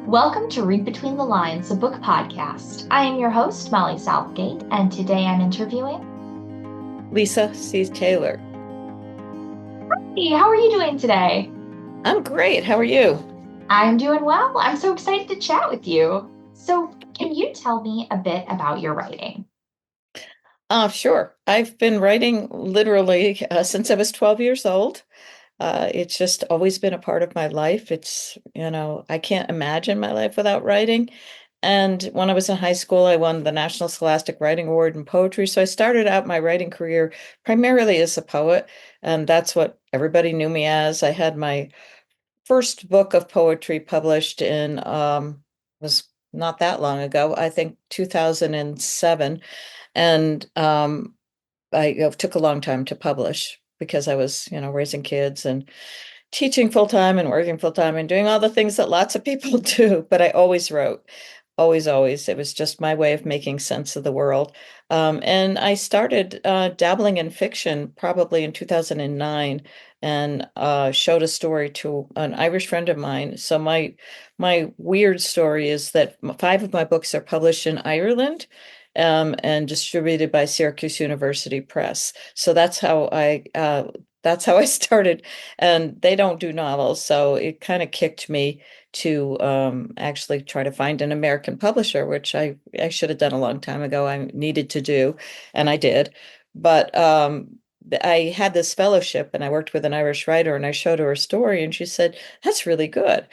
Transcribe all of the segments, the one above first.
Welcome to Read Between the Lines, a book podcast. I am your host, Molly Southgate, and today I'm interviewing. Lisa C. Taylor. Hey, how are you doing today? I'm great. How are you? I'm doing well. I'm so excited to chat with you. So, can you tell me a bit about your writing? Sure. I've been writing literally since I was 12 years old. It's just always been a part of my life. I can't imagine my life without writing. And when I was in high school, I won the National Scholastic Writing Award in poetry. So I started out my writing career primarily as a poet, and that's what everybody knew me as. I had my first book of poetry published in was not that long ago, I think 2007. And it took a long time to publish because I was, raising kids and teaching full time and working full time and doing all the things that lots of people do. But I always wrote, always, always. It was just my way of making sense of the world. And I started dabbling in fiction probably in 2009 and showed a story to an Irish friend of mine. So my weird story is that five of my books are published in Ireland. And distributed by Syracuse University Press. So that's how I started, and they don't do novels, so it kind of kicked me to actually try to find an American publisher, which I should have done a long time ago. I needed to do, and I did. But I had this fellowship, and I worked with an Irish writer, and I showed her a story, and she said, "That's really good."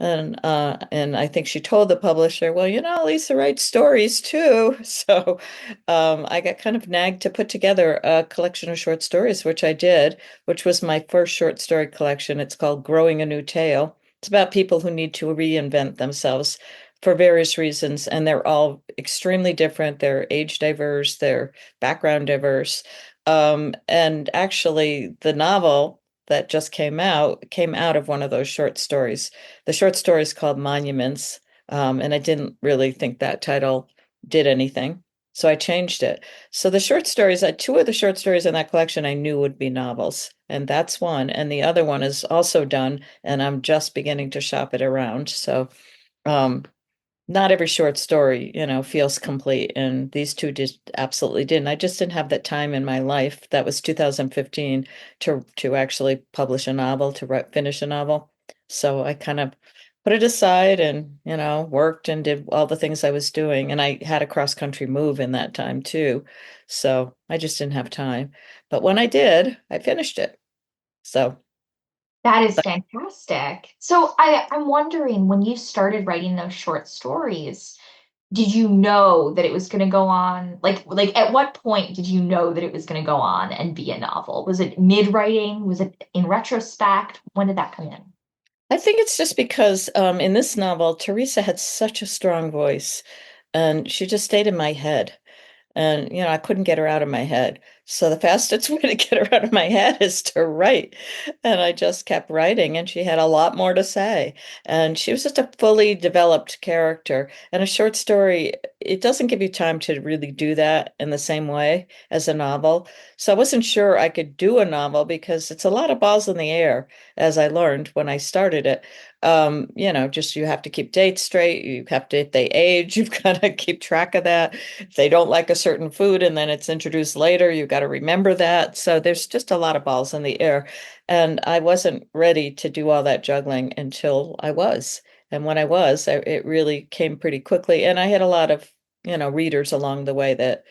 And I think she told the publisher, well, Lisa writes stories too. So I got kind of nagged to put together a collection of short stories, which I did, which was my first short story collection. It's called Growing a New Tale. It's about people who need to reinvent themselves for various reasons, and they're all extremely different. They're age diverse, they're background diverse. And actually, the novel that just came out of one of those short stories. The short story is called Monuments, and I didn't really think that title did anything, so I changed it. So the short stories, two of the short stories in that collection I knew would be novels, and that's one. And the other one is also done, and I'm just beginning to shop it around. So um, not every short story, feels complete. And these two just absolutely didn't. I just didn't have that time in my life. That was 2015 to actually publish a novel, to finish a novel. So I kind of put it aside and, worked and did all the things I was doing. And I had a cross country move in that time too. So I just didn't have time. But when I did, I finished it. So That is fantastic. So, I'm wondering, when you started writing those short stories, did you know that it was going to go on? Like at what point did you know that it was going to go on and be a novel? Was it mid-writing? Was it in retrospect? When did that come in? I think it's just because in this novel, Teresa had such a strong voice and she just stayed in my head. And, I couldn't get her out of my head. So the fastest way to get her out of my head is to write. And I just kept writing, and she had a lot more to say. And she was just a fully developed character. And a short story, it doesn't give you time to really do that in the same way as a novel. So I wasn't sure I could do a novel because it's a lot of balls in the air, as I learned when I started it. Just you have to keep dates straight. You have to, if they age, you've got to keep track of that. If they don't like a certain food and then it's introduced later, you've got to remember that. So there's just a lot of balls in the air. And I wasn't ready to do all that juggling until I was. And when I was, it really came pretty quickly. And I had a lot of, readers along the way that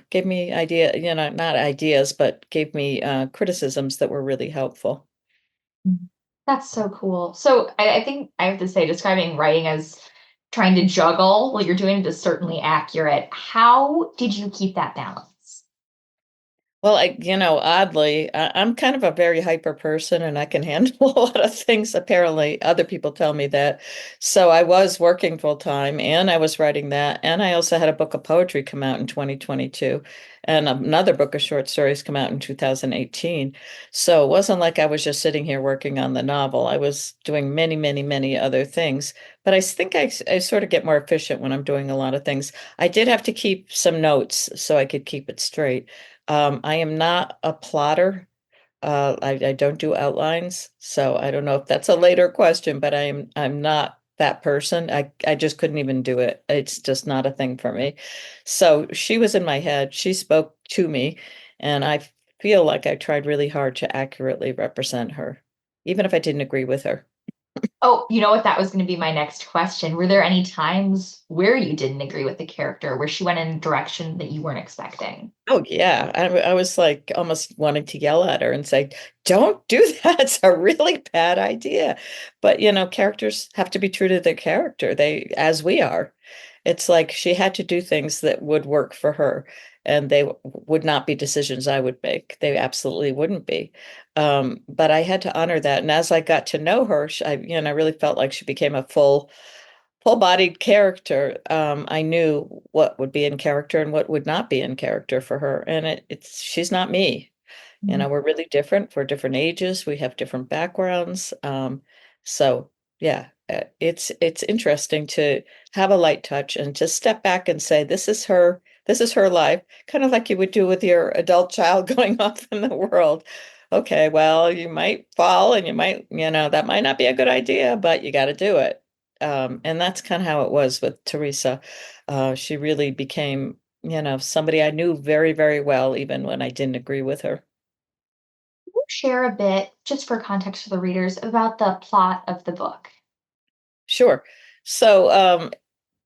gave me not ideas, but gave me criticisms that were really helpful. Mhm. That's so cool. So I think I have to say, describing writing as trying to juggle what you're doing is certainly accurate. How did you keep that balance? Well, oddly, I'm kind of a very hyper person and I can handle a lot of things. Apparently, other people tell me that. So I was working full time and I was writing that. And I also had a book of poetry come out in 2022 and another book of short stories come out in 2018. So it wasn't like I was just sitting here working on the novel. I was doing many, many, many other things. But I think I sort of get more efficient when I'm doing a lot of things. I did have to keep some notes so I could keep it straight. I am not a plotter. I don't do outlines, so I don't know if that's a later question, but I'm not that person. I just couldn't even do it. It's just not a thing for me. So she was in my head. She spoke to me, and I feel like I tried really hard to accurately represent her, even if I didn't agree with her. Oh, you know what? That was going to be my next question. Were there any times where you didn't agree with the character, where she went in a direction that you weren't expecting? Oh yeah, I was like almost wanting to yell at her and say, "Don't do that. It's a really bad idea." But characters have to be true to their character. As we are. It's like she had to do things that would work for her, and they would not be decisions I would make. They absolutely wouldn't be. But I had to honor that. And as I got to know her, I really felt like she became a full-bodied character. I knew what would be in character and what would not be in character for her. And it's she's not me. We're really different. We're different ages. We have different backgrounds. So yeah, it's interesting to have a light touch and to step back and say, this is her life, kind of like you would do with your adult child going off in the world. Okay, well, you might fall and you might, that might not be a good idea, but you got to do it. And that's kind of how it was with Teresa. She really became, somebody I knew very, very well, even when I didn't agree with her. You share a bit, just for context for the readers, about the plot of the book? Sure. So,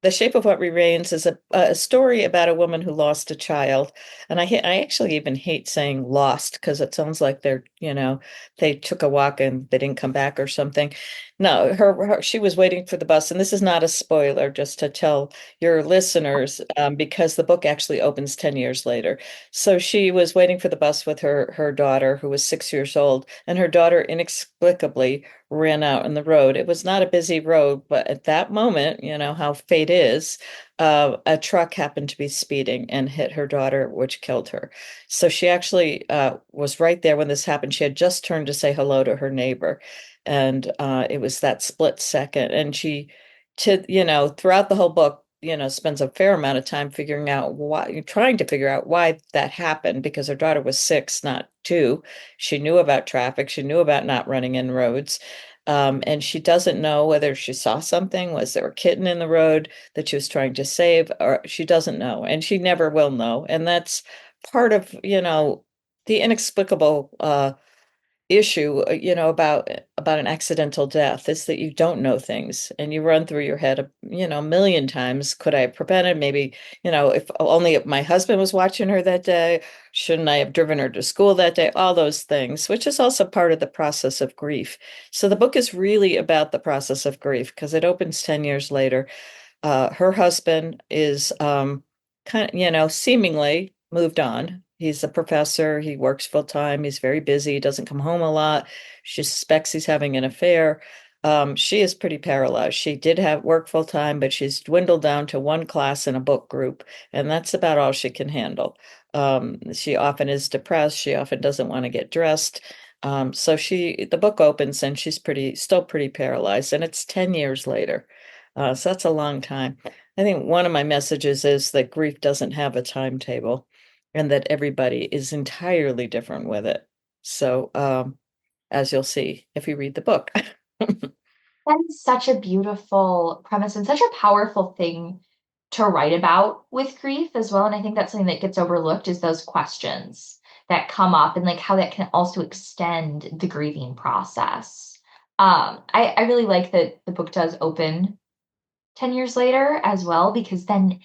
The Shape of What Remains is a story about a woman who lost a child. And I actually even hate saying lost because it sounds like they took a walk and they didn't come back or something. No, she was waiting for the bus. And this is not a spoiler, just to tell your listeners, because the book actually opens 10 years later. So she was waiting for the bus with her daughter, who was 6 years old, and her daughter inexplicably ran out in the road. It was not a busy road, but at that moment, you know how fate is, a truck happened to be speeding and hit her daughter, which killed her. So she actually was right there when this happened. She had just turned to say hello to her neighbor. And it was that split second. And throughout the whole book, spends a fair amount of time figuring out why, trying to figure out why that happened because her daughter was 6, not 2. She knew about traffic. She knew about not running in roads. And she doesn't know whether she saw something. Was there a kitten in the road that she was trying to save? Or she doesn't know, and she never will know. And that's part of, the inexplicable issue, about an accidental death is that you don't know things and you run through your head, a million times. Could I have prevented? Maybe, if only if my husband was watching her that day, shouldn't I have driven her to school that day? All those things, which is also part of the process of grief. So the book is really about the process of grief because it opens 10 years later. Her husband is kind of, seemingly moved on. He's a professor. He works full time. He's very busy. He doesn't come home a lot. She suspects he's having an affair. She is pretty paralyzed. She did have work full time, but she's dwindled down to one class in a book group, and that's about all she can handle. She often is depressed. She often doesn't want to get dressed. The book opens and she's still pretty paralyzed, and it's 10 years later. So that's a long time. I think one of my messages is that grief doesn't have a timetable and that everybody is entirely different with it. So, as you'll see if you read the book. That is such a beautiful premise and such a powerful thing to write about with grief as well. And I think that's something that gets overlooked is those questions that come up and like how that can also extend the grieving process. I really like that the book does open 10 years later as well, because then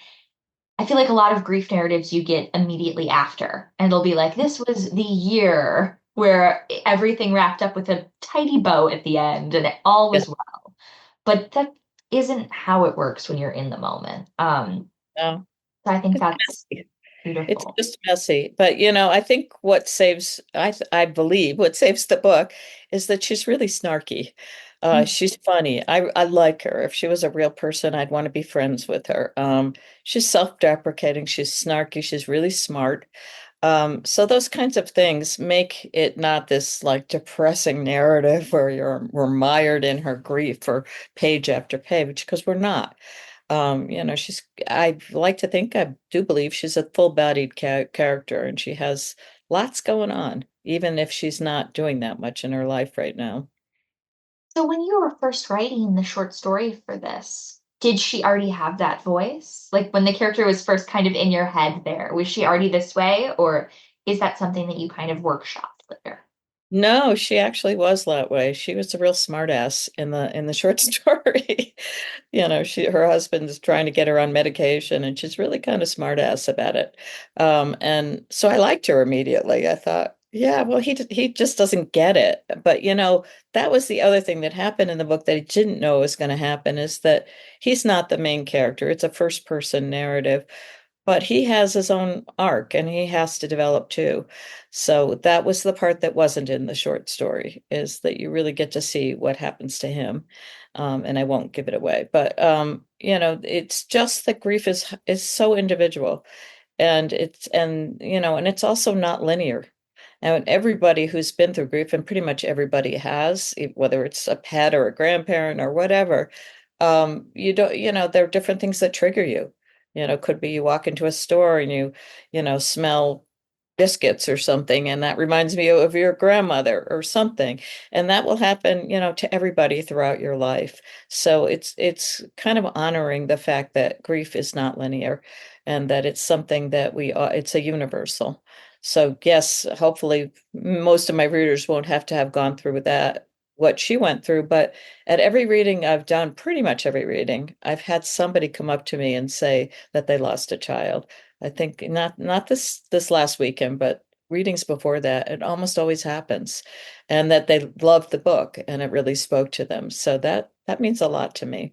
I feel like a lot of grief narratives you get immediately after, and it'll be like, this was the year where everything wrapped up with a tidy bow at the end and it all Yeah, was well. But that isn't how it works when you're in the moment. no, So I think it's that's messy. It's beautiful. just messy. But I think I believe what saves the book is that she's really snarky. She's funny. I like her. If she was a real person, I'd want to be friends with her. She's self-deprecating, she's snarky, she's really smart. So those kinds of things make it not this like depressing narrative where we're mired in her grief for page after page, because we're not. I like to think, I do believe she's a full-bodied character and she has lots going on, even if she's not doing that much in her life right now. So when you were first writing the short story for this, did she already have that voice? Like when the character was first kind of in your head there, was she already this way, or is that something that you kind of workshopped later? No, she actually was that way. She was a real smartass in the short story. Her husband's trying to get her on medication, and she's really kind of smartass about it. And so I liked her immediately. I thought, yeah, well, he just doesn't get it. But that was the other thing that happened in the book that he didn't know was going to happen is that he's not the main character. It's a first person narrative. But he has his own arc and he has to develop too. So that was the part that wasn't in the short story, is that you really get to see what happens to him. And I won't give it away. But it's just that grief is so individual and it's also not linear. And everybody who's been through grief, and pretty much everybody has, whether it's a pet or a grandparent or whatever, you don't, there are different things that trigger you. Could be you walk into a store and you smell biscuits or something, and that reminds me of your grandmother or something. And that will happen, to everybody throughout your life. So it's kind of honoring the fact that grief is not linear and that it's something that it's a universal. So yes, hopefully most of my readers won't have to have gone through that, what she went through, but at every reading I've done, pretty much every reading, I've had somebody come up to me and say that they lost a child. I think not this last weekend, but readings before that, it almost always happens. And that they loved the book and it really spoke to them. So that means a lot to me.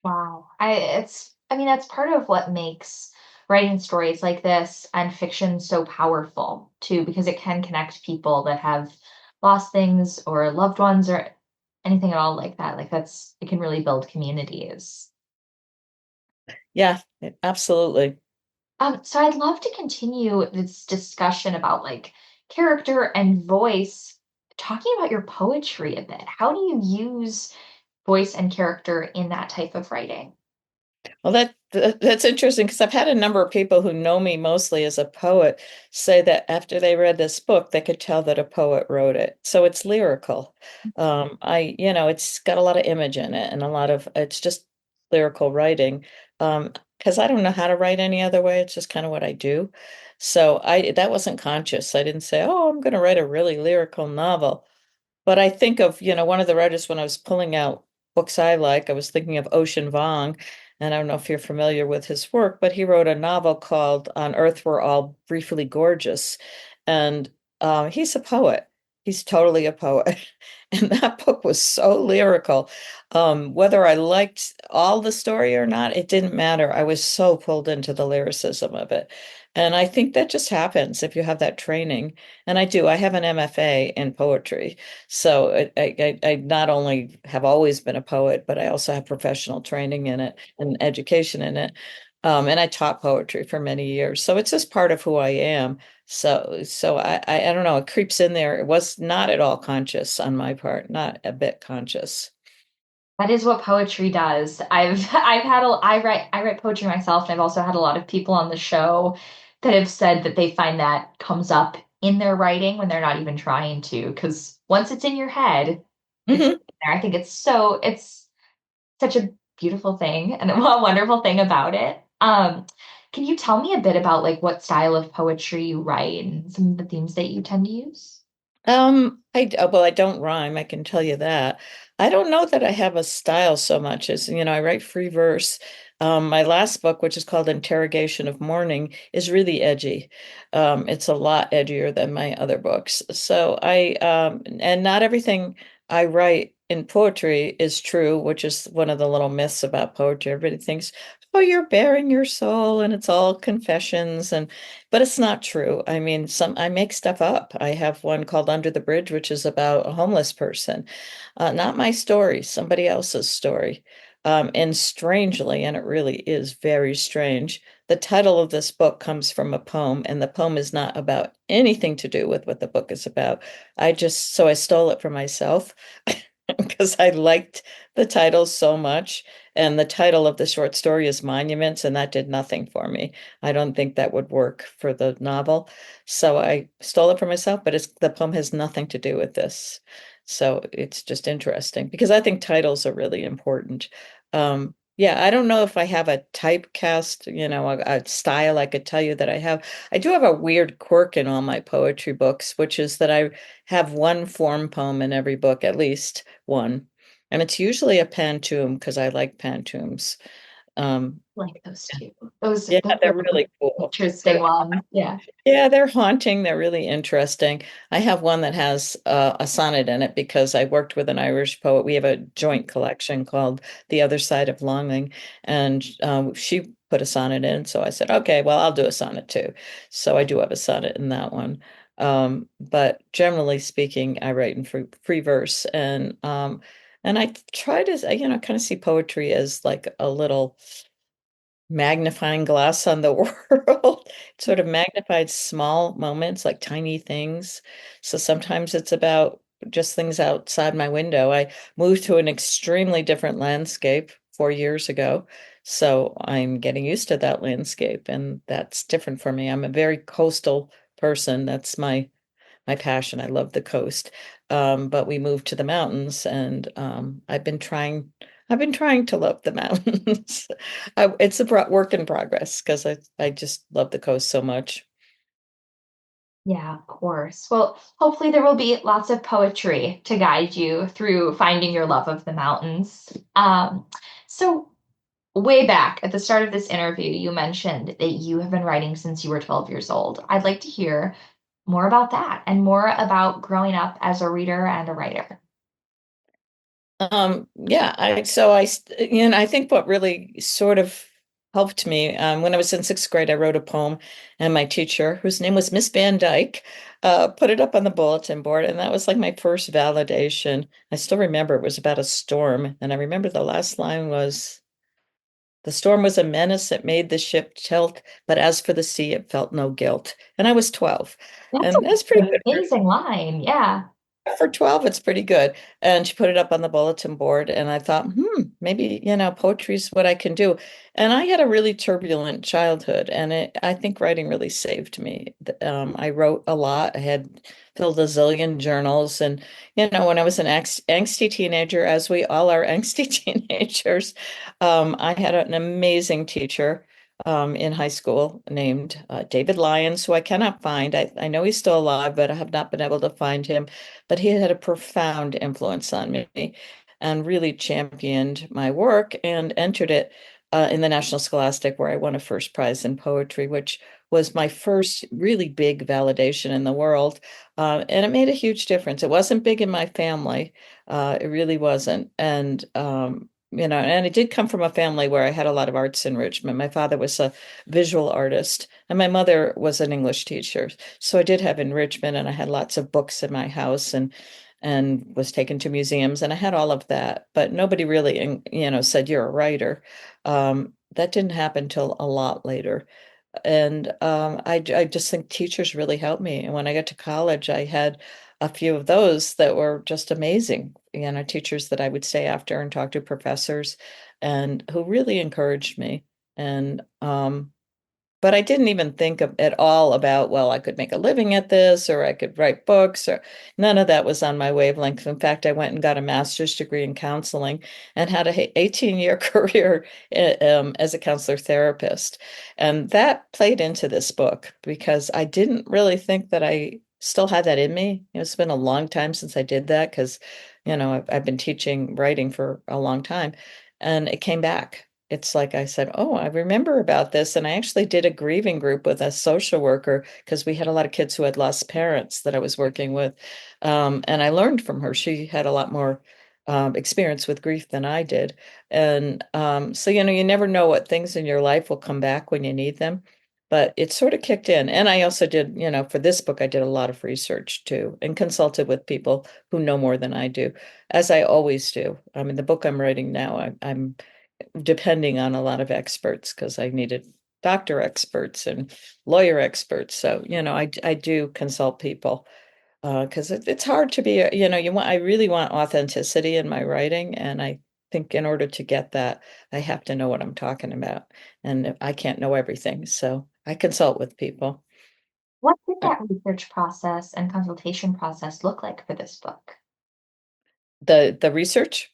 Wow. I mean, that's part of what makes writing stories like this and fiction so powerful too, because it can connect people that have lost things or loved ones or anything at all like that. Like it can really build communities. Yeah, absolutely. So I'd love to continue this discussion about like character and voice, talking about your poetry a bit. How do you use voice and character in that type of writing? Well, that's interesting because I've had a number of people who know me mostly as a poet say that after they read this book, they could tell that a poet wrote it. So it's lyrical. It's got a lot of image in it and it's just lyrical writing. Because I don't know how to write any other way. It's just kind of what I do. So that wasn't conscious. I didn't say, oh, I'm going to write a really lyrical novel. But I think of, one of the writers when I was pulling out books I like, I was thinking of Ocean Vuong. And I don't know if you're familiar with his work, but he wrote a novel called On Earth We're All Briefly Gorgeous. And he's a poet. He's totally a poet. And that book was so lyrical. Whether I liked all the story or not, it didn't matter. I was so pulled into the lyricism of it. And I think that just happens if you have that training. And I do. I have an MFA in poetry. So I not only have always been a poet, but I also have professional training in it and education in it. And I taught poetry for many years. So it's just part of who I am. So I don't know, it creeps in there. It was not at all conscious on my part, not a bit conscious. That is what poetry does. I write poetry myself, and I've also had a lot of people on the show that have said that they find that comes up in their writing when they're not even trying to, because once it's in your head, it's Mhm. there. I think it's such a beautiful thing and a wonderful thing about it. Can you tell me a bit about like what style of poetry you write and some of the themes that you tend to use? Well, I don't rhyme, I can tell you that. I don't know that I have a style so much as, I write free verse. My last book, which is called Interrogation of Morning, is really edgy. It's a lot edgier than my other books. And not everything I write in poetry is true, which is one of the little myths about poetry. Everybody thinks, oh, you're bearing your soul and it's all confessions but it's not true. I mean, I make stuff up. I have one called Under the Bridge, which is about a homeless person. Not my story, somebody else's story. And strangely, and it really is very strange, the title of this book comes from a poem, and the poem is not about anything to do with what the book is about. I stole it for myself because I liked the title so much. And the title of the short story is Monuments, and that did nothing for me. I don't think that would work for the novel. So I stole it for myself, but the poem has nothing to do with this. So it's just interesting because I think titles are really important. Yeah, I don't know if I have a typecast, a style I could tell you that I have. I do have a weird quirk in all my poetry books, which is that I have one form poem in every book, at least one. And it's usually a pantoum because I like pantoums. Um, Like those two. Those yeah, those they're are really cool. interesting ones. Yeah. Yeah, they're haunting. They're really interesting. I have one that has a sonnet in it because I worked with an Irish poet. We have a joint collection called The Other Side of Longing, and she put a sonnet in. So I said, okay, well, I'll do a sonnet too. So I do have a sonnet in that one. But generally speaking, I write in free verse, and I try to, kind of see poetry as like a little magnifying glass on the world. It sort of magnified small moments, like tiny things. So sometimes it's about just things outside my window. I moved to an extremely different landscape 4 years ago. So I'm getting used to that landscape, and that's different for me. I'm a very coastal person. That's my passion. I love the coast. But we moved to the mountains, and I've been trying to love the mountains. It's a work in progress because I just love the coast so much. Yeah, of course. Well, hopefully there will be lots of poetry to guide you through finding your love of the mountains. So way back at the start of this interview, you mentioned that you have been writing since you were 12 years old. I'd like to hear more about that and more about growing up as a reader and a writer. Yeah, I think what really sort of helped me, when I was in sixth grade, I wrote a poem, and my teacher, whose name was Miss Van Dyke, put it up on the bulletin board, and that was like my first validation. I still remember it was about a storm, and I remember the last line was, "The storm was a menace, it made the ship tilt, but as for the sea, it felt no guilt." And I was 12, That's and that's pretty an good. amazing line. Yeah. For 12, it's pretty good. And she put it up on the bulletin board, and I thought, maybe, poetry's what I can do. And I had a really turbulent childhood, and I think writing really saved me. I wrote a lot. I had filled a zillion journals. And, when I was an angsty teenager, as we all are angsty teenagers, I had an amazing teacher. In high school named David Lyons, who I cannot find. I know he's still alive, but I have not been able to find him, but he had a profound influence on me and really championed my work and entered it in the National Scholastic, where I won a first prize in poetry, which was my first really big validation in the world. And it made a huge difference. It wasn't big in my family. It really wasn't. And it did come from a family where I had a lot of arts enrichment. My father was a visual artist, and my mother was an English teacher. So I did have enrichment, and I had lots of books in my house, and was taken to museums, and I had all of that. But nobody really, said you're a writer. That didn't happen till a lot later. And I just think teachers really helped me. And when I got to college, I had a few of those that were just amazing. Teachers that I would stay after and talk to, professors, and who really encouraged me. And but I didn't even think at all about, well, I could make a living at this, or I could write books, or none of that was on my wavelength. In fact, I went and got a master's degree in counseling and had a 18-year career as a counselor therapist. And that played into this book because I didn't really think that I still had that in me. It's been a long time since I did that because, I've been teaching writing for a long time, and it came back. It's like I said, oh, I remember about this. And I actually did a grieving group with a social worker because we had a lot of kids who had lost parents that I was working with. And I learned from her. She had a lot more experience with grief than I did. And so, you never know what things in your life will come back when you need them. But it sort of kicked in. And I also did, for this book, I did a lot of research too and consulted with people who know more than I do, as I always do. I mean, the book I'm writing now, I'm depending on a lot of experts because I needed doctor experts and lawyer experts. So, I do consult people because it's hard to be, I really want authenticity in my writing. And I think in order to get that, I have to know what I'm talking about. And I can't know everything. So I consult with people. What did that research process and consultation process look like for this book? The research.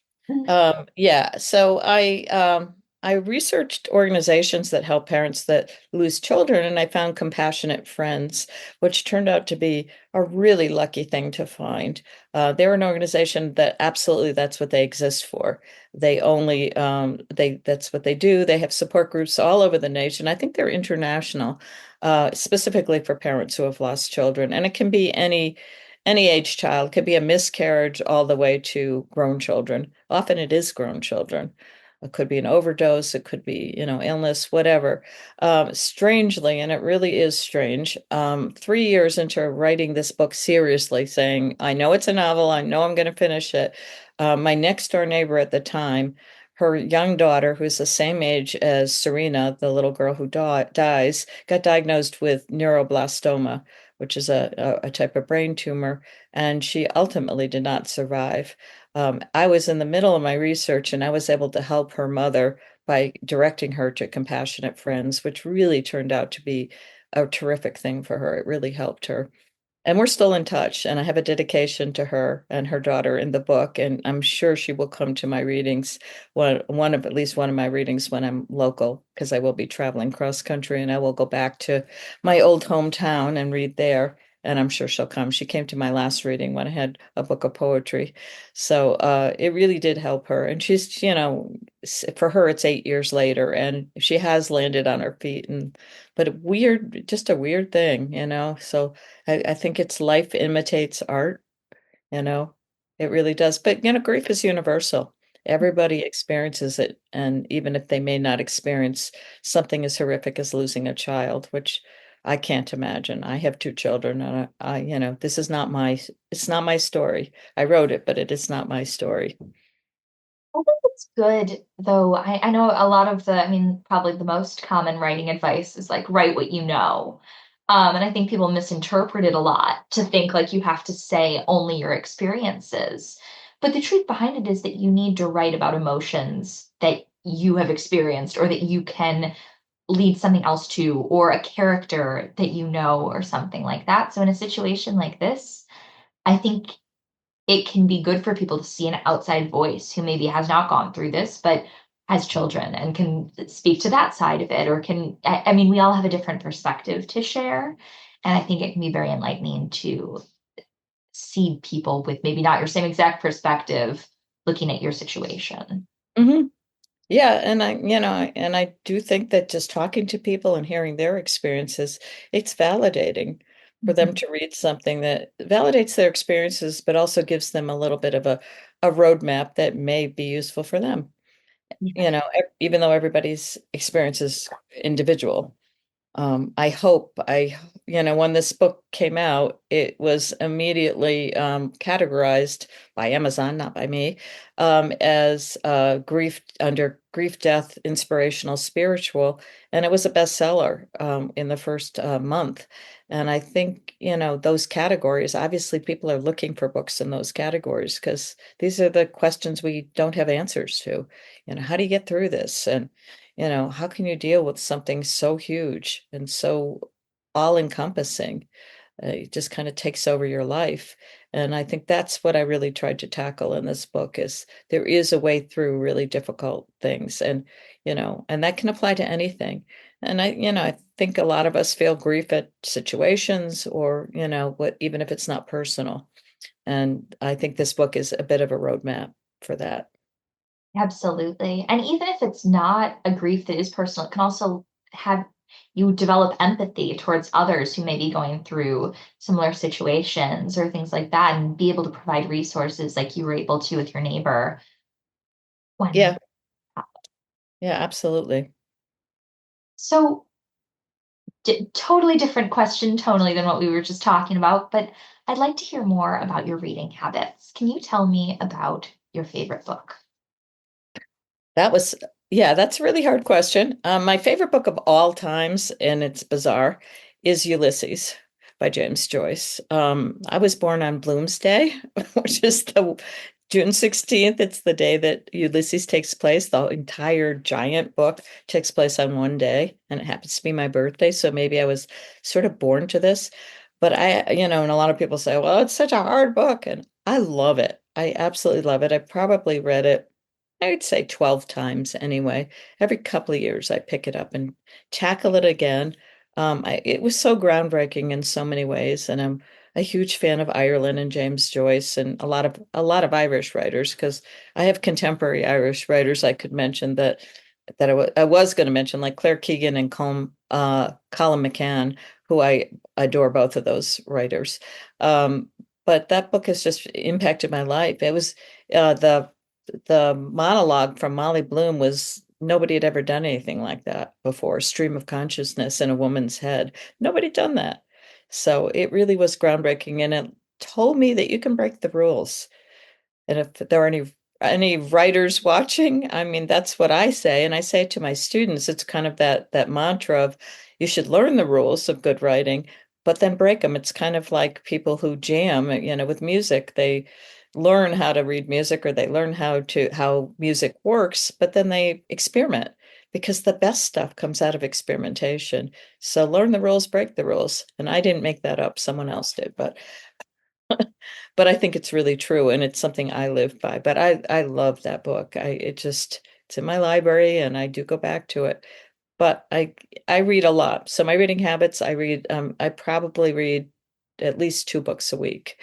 Yeah, so I researched organizations that help parents that lose children, and I found Compassionate Friends, which turned out to be a really lucky thing to find. They're an organization that absolutely that's what they exist for. They only they that's what they do. They have support groups all over the nation. I think they're international, specifically for parents who have lost children, and it can be any age child. Could be a miscarriage all the way to grown children. Often it is grown children. It could be an overdose, it could be, illness, whatever. Strangely, and it really is strange, 3 years into writing this book seriously, saying, I know it's a novel, I know I'm going to finish it. My next door neighbor at the time, her young daughter, who's the same age as Serena, the little girl who dies, got diagnosed with neuroblastoma, which is a type of brain tumor, and she ultimately did not survive. I was in the middle of my research and I was able to help her mother by directing her to Compassionate Friends, which really turned out to be a terrific thing for her. It really helped her. And we're still in touch, and I have a dedication to her and her daughter in the book, and I'm sure she will come to my readings, one of at least one of my readings when I'm local, because I will be traveling cross country, and I will go back to my old hometown and read there. And I'm sure she'll come. She came to my last reading when I had a book of poetry. So it really did help her. And she's, for her, it's 8 years later, and she has landed on her feet. But just a weird thing, So I think it's life imitates art, you know, it really does. But, grief is universal. Everybody experiences it. And even if they may not experience something as horrific as losing a child, which I can't imagine. I have two children and this is it's not my story. I wrote it, but it is not my story. I think it's good, though. I know a lot of I mean, probably the most common writing advice is like, write what you know. And I think people misinterpret it a lot to think like you have to say only your experiences. But the truth behind it is that you need to write about emotions that you have experienced or that you can lead something else to, or a character that you know, or something like that. So in a situation like this, I think it can be good for people to see an outside voice who maybe has not gone through this, but has children and can speak to that side of it, or I mean, we all have a different perspective to share. And I think it can be very enlightening to see people with maybe not your same exact perspective looking at your situation. Hmm. Yeah, and I do think that just talking to people and hearing their experiences, it's validating for them Mhm. to read something that validates their experiences, but also gives them a little bit of a roadmap that may be useful for them. Yeah, Even though everybody's experience is individual. I hope when this book came out, it was immediately categorized by Amazon, not by me, as grief under grief, death, inspirational, spiritual, and it was a bestseller in the first month. And I think, those categories, obviously people are looking for books in those categories because these are the questions we don't have answers to. How do you get through this? And how can you deal with something so huge and so all encompassing? It just kind of takes over your life. And I think that's what I really tried to tackle in this book is there is a way through really difficult things. And that can apply to anything. And I think a lot of us feel grief at situations or, even if it's not personal. And I think this book is a bit of a roadmap for that. absolutely. And even if it's not a grief that is personal, it can also have you develop empathy towards others who may be going through similar situations or things like that, and be able to provide resources like you were able to with your neighbor when. Yeah. Yeah, absolutely. So, totally different question tonally than what we were just talking about, but I'd like to hear more about your reading habits. Can you tell me about your favorite book? That was, yeah, that's a really hard question. My favorite book of all times, and it's bizarre, is Ulysses by James Joyce. I was born on Bloomsday, which is the June 16th. It's the day that Ulysses takes place. The entire giant book takes place on one day, and it happens to be my birthday. So maybe I was sort of born to this. But and a lot of people say, well, it's such a hard book, and I love it. I absolutely love it. I probably read it, I'd say 12 times anyway. Every couple of years, I pick it up and tackle it again. It was so groundbreaking in so many ways, and I'm a huge fan of Ireland and James Joyce and a lot of Irish writers because I have contemporary Irish writers I could mention that I was going to mention, like Claire Keegan and Colin McCann, who I adore both of those writers. Um, but that book has just impacted my life. It was the monologue from Molly Bloom was nobody had ever done anything like that before. Stream of consciousness in a woman's head. Nobody done that. So it really was groundbreaking, and it told me that you can break the rules. And if there are any writers watching, I mean, that's what I say. And I say to my students, it's kind of that mantra of you should learn the rules of good writing, but then break them. It's kind of like people who jam, with music. They learn how to read music or they learn how music works, but then they experiment because the best stuff comes out of experimentation. So learn the rules, break the rules. And I didn't make that up, someone else did, but I think it's really true and it's something I live by. But I love that book. It's in my library and I do go back to it. But I read a lot. So my reading habits, I probably read at least 2 books a week,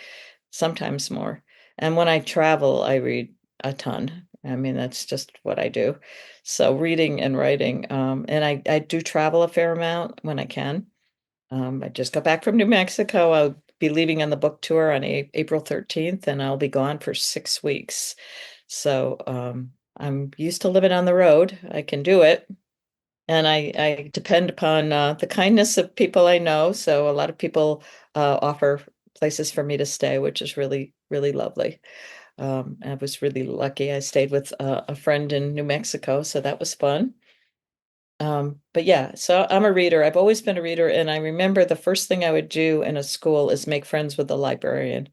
sometimes more. And when I travel, I read a ton. I mean, that's just what I do. So reading and writing, and I do travel a fair amount when I can. I just got back from New Mexico. I'll be leaving on the book tour on April 13th, and I'll be gone for 6 weeks. So I'm used to living on the road. I can do it. And I depend upon the kindness of people I know. So a lot of people offer places for me to stay, which is really, really lovely. I was really lucky. I stayed with a friend in New Mexico, so that was fun. But yeah, so I'm a reader. I've always been a reader, and I remember the first thing I would do in a school is make friends with the librarian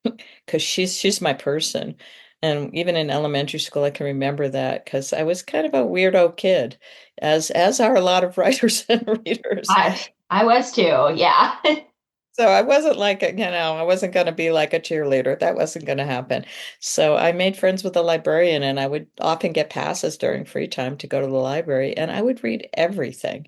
because she's my person. And even in elementary school, I can remember that because I was kind of a weirdo kid, as are a lot of writers and readers. I was too. Yeah. So I wasn't like, I wasn't going to be like a cheerleader. That wasn't going to happen. So I made friends with the librarian and I would often get passes during free time to go to the library and I would read everything.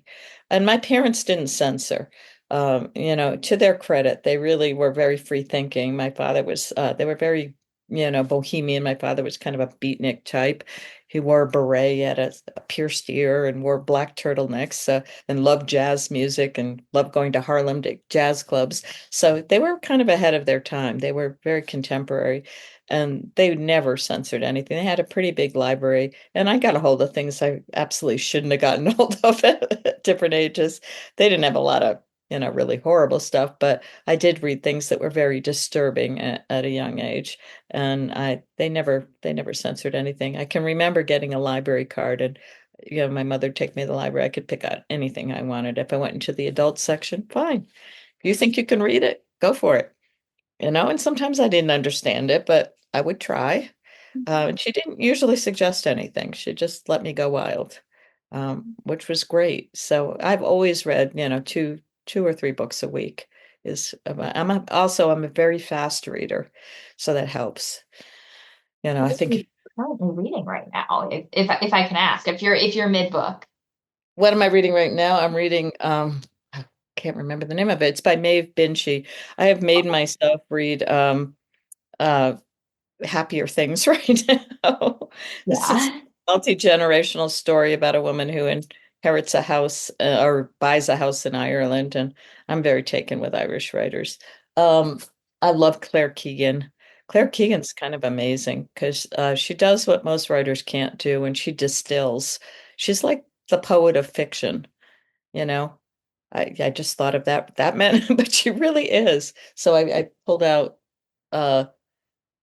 And my parents didn't censor. To their credit, they really were very free thinking. My father was, they were very, bohemian. My father was kind of a beatnik type. He wore a beret, had a pierced ear, and wore black turtlenecks. And loved jazz music and loved going to Harlem to jazz clubs. So they were kind of ahead of their time. They were very contemporary and they never censored anything. They had a pretty big library and I got a hold of things I absolutely shouldn't have gotten hold of at different ages. They didn't have a lot of, really horrible stuff, but I did read things that were very disturbing at a young age. And they never censored anything. I can remember getting a library card and my mother would take me to the library. I could pick out anything I wanted. If I went into the adult section, fine. If you think you can read it, go for it. And sometimes I didn't understand it, but I would try. And she didn't usually suggest anything. She just let me go wild, which was great. So I've always read, 2 or 3 books a week. I'm a very fast reader, so that helps. I What are think you currently reading right now? If I can ask, if you're mid book. what am I reading right now? I'm reading I can't remember the name of it. It's by Maeve Binchy. I have made myself read uh happier things right now. This is Yeah. a multi-generational story about a woman who inherits a house or buys a house in Ireland, and I'm very taken with Irish writers. Um, I love Claire Keegan. Claire Keegan's kind of amazing because she does what most writers can't do, and she distills. She's like the poet of fiction, you know. I just thought of that meant, but she really is. So I pulled out uh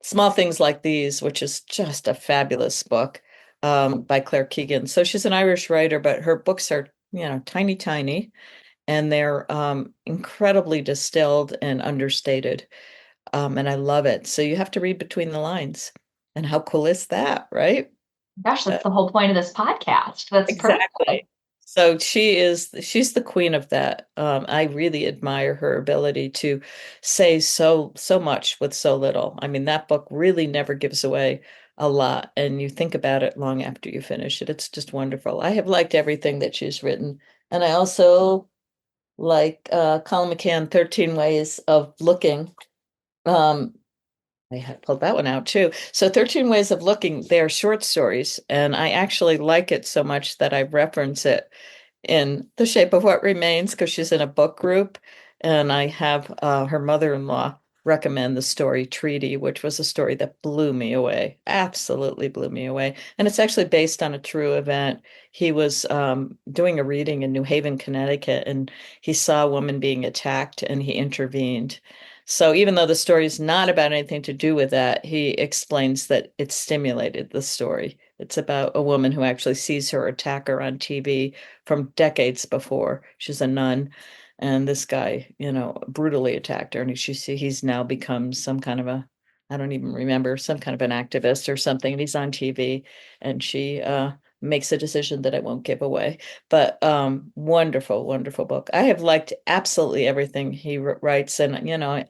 Small Things Like These, which is just a fabulous book by Claire Keegan. So she's an Irish writer, but her books are, tiny, tiny, and they're incredibly distilled and understated. And I love it. So you have to read between the lines. And how cool is that, right? Gosh, Uh, that's the whole point of this podcast. That's exactly. perfect. So she's the queen of that. I really admire her ability to say so much with so little. I mean, that book really never gives away a lot, and you think about it long after you finish it. It's just wonderful. I have liked everything that she's written, and I also like Colin McCann, 13 Ways of Looking. Um, I had pulled that one out too. So 13 Ways of Looking, they're short stories, and I actually like it so much that I reference it in The Shape of What Remains because she's in a book group. And I have her mother-in-law recommend the story Treaty, which was a story that blew me away, absolutely blew me away. And it's actually based on a true event. He was doing a reading in New Haven, Connecticut, and he saw a woman being attacked and he intervened. So even though the story is not about anything to do with that, he explains that it stimulated the story. It's about a woman who actually sees her attacker on TV from decades before. She's a nun, and this guy, brutally attacked her, and he's now become some kind of a, I don't even remember, some kind of an activist or something. And he's on TV, and she makes a decision that I won't give away. But wonderful, wonderful book. I have liked absolutely everything he writes, and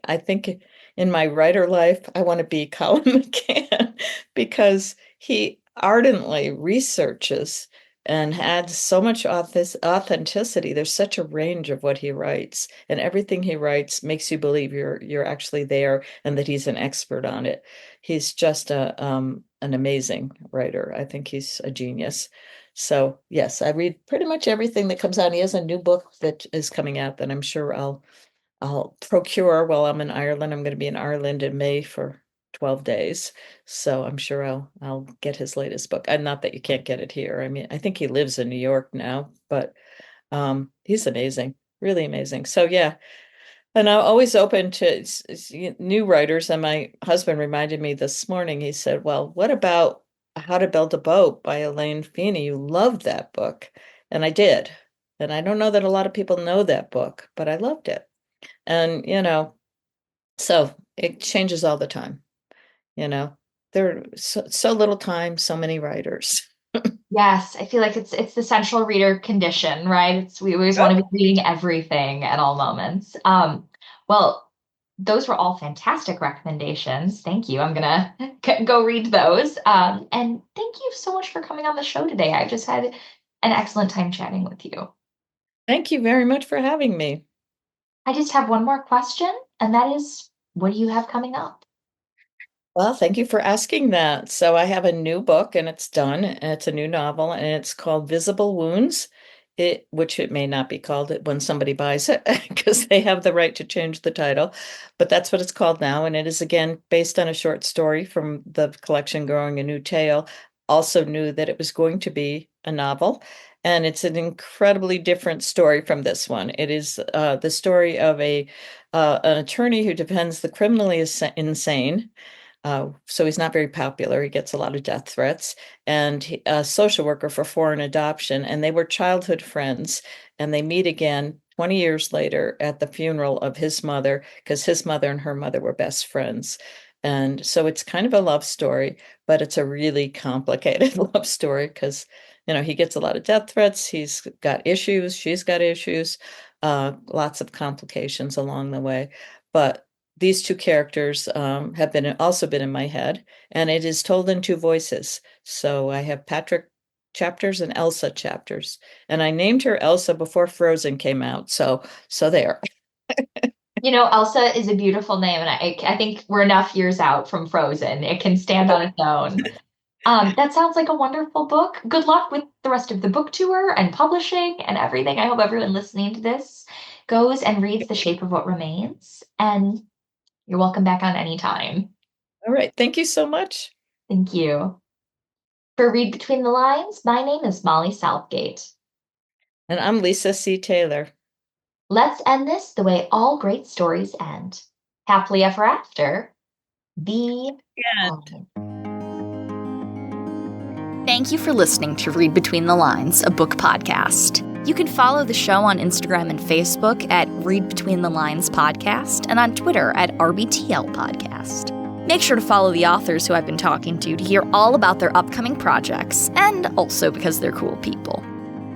I think in my writer life, I want to be Colin McCann because he ardently researches and adds so much authenticity. There's such a range of what he writes, and everything he writes makes you believe you're actually there and that he's an expert on it. He's just an amazing writer. I think he's a genius. So yes, I read pretty much everything that comes out. He has a new book that is coming out that I'm sure I'll procure while I'm in Ireland. I'm going to be in Ireland in May for 12 days. So I'm sure I'll get his latest book. And not that you can't get it here. I mean, I think he lives in New York now, but he's amazing, really amazing. So yeah, and I'm always open to new writers. And my husband reminded me this morning, he said, "Well, what about How to Build a Boat by Elaine Feeney? You loved that book." And I did. And I don't know that a lot of people know that book, but I loved it. And, so it changes all the time, you know. There are so little time, so many writers. Yes, I feel like it's the central reader condition, right? We always want to be reading everything at all moments. Well, those were all fantastic recommendations. Thank you. I'm gonna go read those. And thank you so much for coming on the show today. I just had an excellent time chatting with you. Thank you very much for having me. I just have one more question, and that is, what do you have coming up? Well, thank you for asking that. So I have a new book and it's done. And it's a new novel and it's called Visible Wounds. Which it may not be called it when somebody buys it because they have the right to change the title, but that's what it's called now. And it is again based on a short story from the collection Growing a New Tale. Also knew that it was going to be a novel, and it's an incredibly different story from this one. It is the story of an attorney who defends the criminally insane, so he's not very popular. He gets a lot of death threats, and a social worker for foreign adoption. And they were childhood friends, and they meet again 20 years later at the funeral of his mother because his mother and her mother were best friends. And so it's kind of a love story, but it's a really complicated love story because, he gets a lot of death threats. He's got issues. She's got issues, lots of complications along the way. But these two characters have also been in my head, and it is told in two voices. So I have Patrick chapters and Elsa chapters, and I named her Elsa before Frozen came out. So there. Elsa is a beautiful name, and I think we're enough years out from Frozen. It can stand on its own. That sounds like a wonderful book. Good luck with the rest of the book tour and publishing and everything. I hope everyone listening to this goes and reads The Shape of What Remains. And you're welcome back on anytime. All right. Thank you so much. Thank you. For Read Between the Lines, my name is Molly Southgate. And I'm Lisa C. Taylor. Let's end this the way all great stories end. Happily ever after. The And Thank you for listening to Read Between the Lines, a book podcast. You can follow the show on Instagram and Facebook at Read Between the Lines Podcast and on Twitter at RBTL Podcast. Make sure to follow the authors who I've been talking to hear all about their upcoming projects, and also because they're cool people.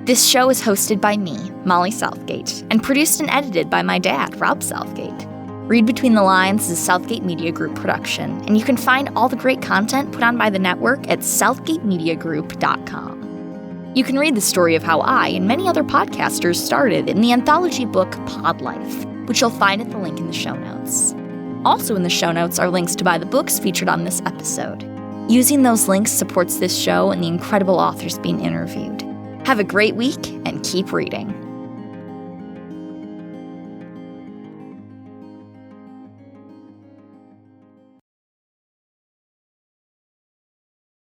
This show is hosted by me, Molly Southgate, and produced and edited by my dad, Rob Southgate. Read Between the Lines is a Southgate Media Group production, and you can find all the great content put on by the network at southgatemediagroup.com. You can read the story of how I and many other podcasters started in the anthology book Pod Life, which you'll find at the link in the show notes. Also in the show notes are links to buy the books featured on this episode. Using those links supports this show and the incredible authors being interviewed. Have a great week and keep reading.